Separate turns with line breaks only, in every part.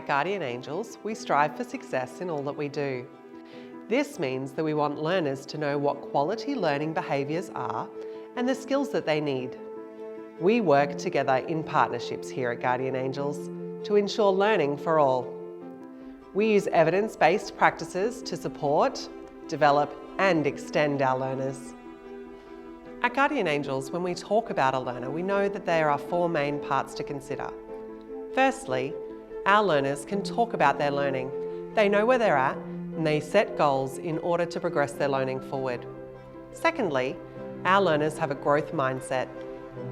At Guardian Angels, we strive for success in all that we do. This means that we want learners to know what quality learning behaviours are and the skills that they need. We work together in partnerships here at Guardian Angels to ensure learning for all. We use evidence-based practices to support, develop and extend our learners. At Guardian Angels, when we talk about a learner, we know that there are four main parts to consider. Firstly, our learners can talk about their learning. They know where they're at and they set goals in order to progress their learning forward. Secondly, our learners have a growth mindset.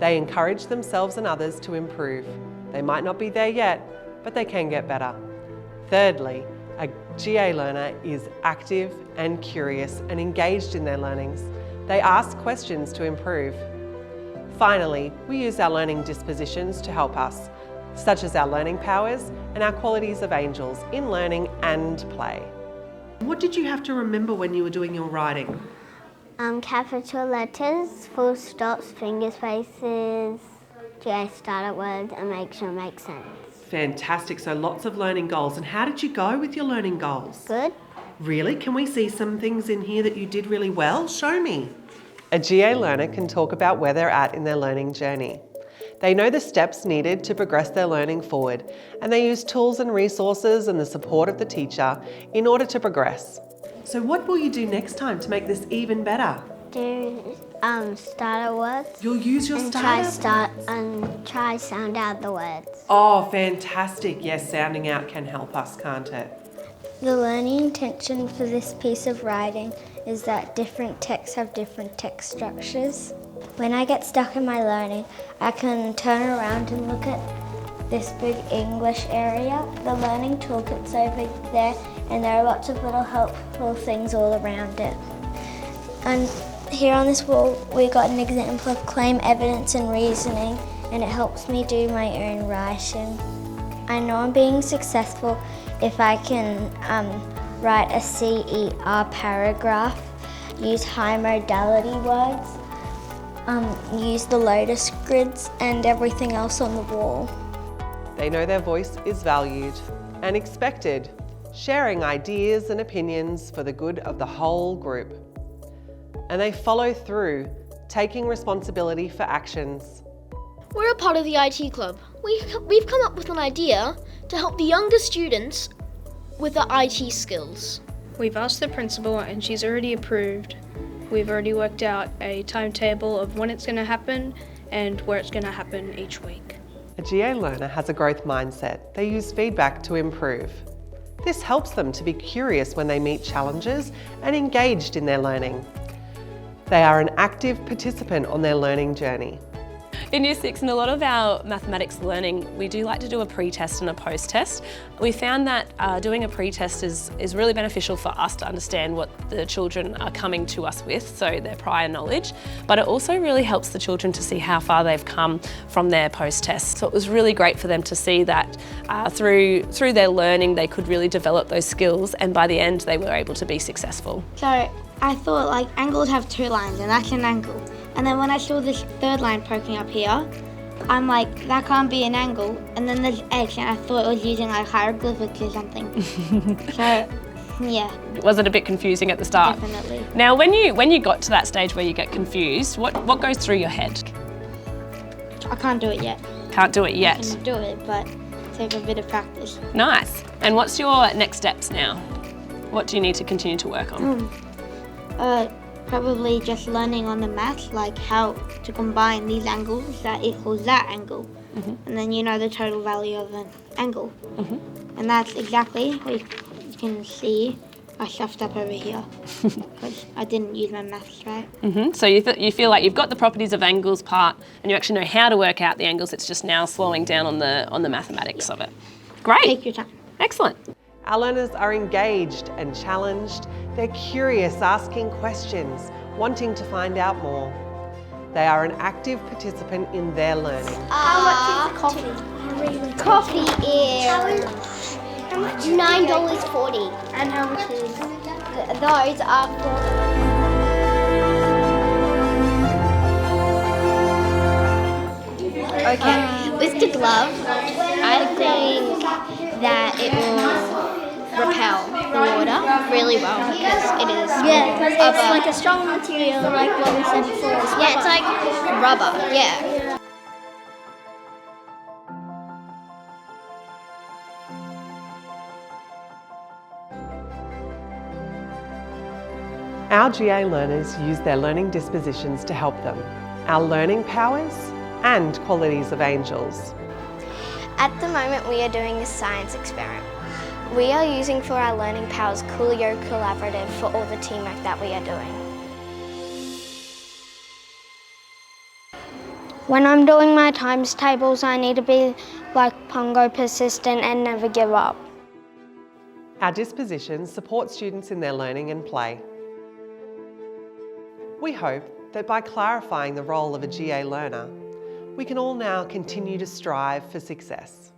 They encourage themselves and others to improve. They might not be there yet, but they can get better. Thirdly, a GA learner is active and curious and engaged in their learnings. They ask questions to improve. Finally, we use our learning dispositions to help us, such as our learning powers and our qualities of angels in learning and play. What did you have to remember when you were doing your writing?
Capital letters, full stops, finger spaces, GA starter words, and make sure it makes sense.
Fantastic, so lots of learning goals. And how did you go with your learning goals?
Good.
Really? Can we see some things in here that you did really well? Show me. A GA learner can talk about where they're at in their learning journey. They know the steps needed to progress their learning forward, and they use tools and resources and the support of the teacher in order to progress. So what will you do next time to make this even better?
Do starter words.
You'll use your starter?
Try sound out the words.
Oh, fantastic. Yes, sounding out can help us, can't it?
The learning intention for this piece of writing is that different texts have different text structures. When I get stuck in my learning, I can turn around and look at this big English area. The learning toolkit's over there, and there are lots of little helpful things all around it. And here on this wall, we got an example of claim, evidence and reasoning, and it helps me do my own writing. I know I'm being successful if I can write a CER paragraph, use high modality words, use the lotus grids and everything else on the wall.
They know their voice is valued and expected, sharing ideas and opinions for the good of the whole group. And they follow through, taking responsibility for actions.
We're a part of the IT club. We've come up with an idea to help the younger students with their IT skills.
We've asked the principal and she's already approved. We've already worked out a timetable of when it's going to happen and where it's going to happen each week.
A GA learner has a growth mindset. They use feedback to improve. This helps them to be curious when they meet challenges and engaged in their learning. They are an active participant on their learning journey.
In Year 6, in a lot of our mathematics learning, we do like to do a pre-test and a post-test. We found that doing a pre-test is really beneficial for us to understand what the children are coming to us with, so their prior knowledge, but it also really helps the children to see how far they've come from their post-test. So it was really great for them to see that through their learning they could really develop those skills, and by the end they were able to be successful.
So I thought like angles have two lines and that's an angle. And then when I saw this third line poking up here, I'm like, that can't be an angle. And then there's edge, and I thought it was using like hieroglyphics or something. So, yeah.
Was it a bit confusing at the start?
Definitely.
Now, when you got to that stage where you get confused, what goes through your head?
I can't do it yet.
Can't do it yet.
I can do it, but take a bit of practice.
Nice. And what's your next steps now? What do you need to continue to work on?
Probably just learning on the maths, like how to combine these angles that equals that angle. And then you know the total value of an angle. And that's exactly what you can see. I stuffed up over here because I didn't use my maths right.
So you feel like you've got the properties of angles part and you actually know how to work out the angles, it's just now slowing down on the mathematics of it. Great.
Take your time.
Excellent.
Our learners are engaged and challenged. They're curious, asking questions, wanting to find out more. They are an active participant in their learning.
How much is coffee? Coffee is $9.40.
And how much is
Those are $4.
Okay, with the glove, I think that it will repel the water really well because it is
Because
of
it's like a strong material, like what we said before.
yeah, it's like rubber. Yeah.
Our GA learners use their learning dispositions to help them, our learning powers and qualities of angels.
At the moment, we are doing a science experiment. We are using for our Learning Powers Coolio Collaborative for all the teamwork that we are doing. When I'm doing my times tables, I need to be like Pongo, persistent and never give up.
Our dispositions support students in their learning and play. We hope that by clarifying the role of a GA learner, we can all now continue to strive for success.